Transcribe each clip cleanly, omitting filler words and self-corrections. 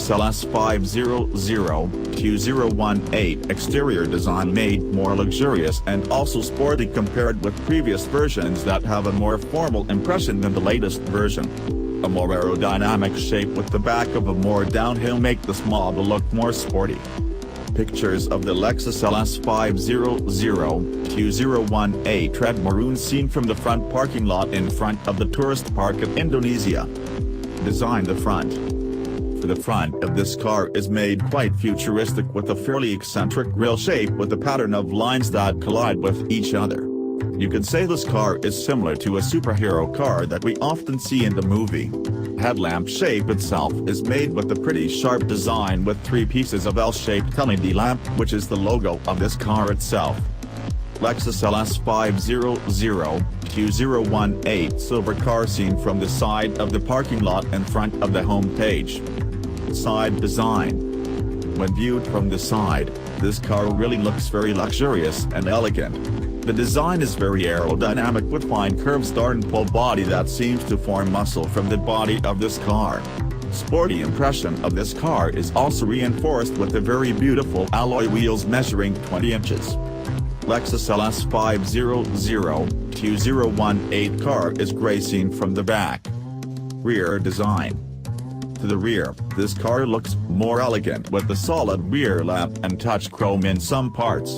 Lexus LS500 2018 exterior design made more luxurious and also sporty compared with previous versions that have a more formal impression than the latest version. A more aerodynamic shape with the back of a more downhill make this model look more sporty. Pictures of the Lexus LS500 2018 red maroon seen from the front parking lot in front of the tourist park of Indonesia. Design. The front. For the front of this car is made quite futuristic with a fairly eccentric grille shape with a pattern of lines that collide with each other. You could say this car is similar to a superhero car that we often see in the movie. Headlamp shape itself is made with a pretty sharp design with 3 pieces of L-shaped LED lamp, which is the logo of this car itself. Lexus LS500 2018 silver car seen from the side of the parking lot in front of the home page. Side design. When viewed from the side, this car really looks very luxurious and elegant. The design is very aerodynamic with fine curved start and pull body that seems to form muscle from the body of this car. Sporty impression of this car is also reinforced with the very beautiful alloy wheels measuring 20 inches. Lexus LS500 2018 car is grey seen from the back. Rear design. To the rear, this car looks more elegant with the solid rear lamp and touch chrome in some parts.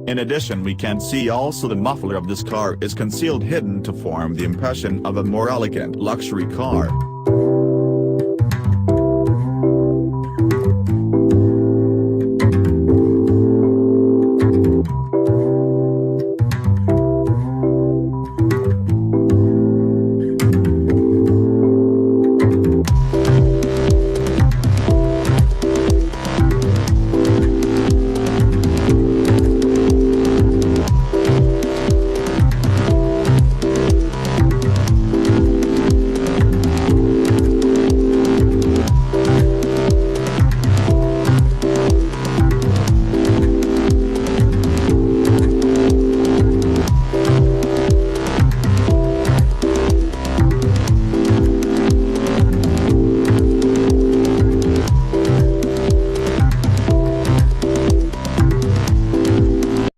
In addition, we can see also the muffler of this car is concealed hidden to form the impression of a more elegant luxury car.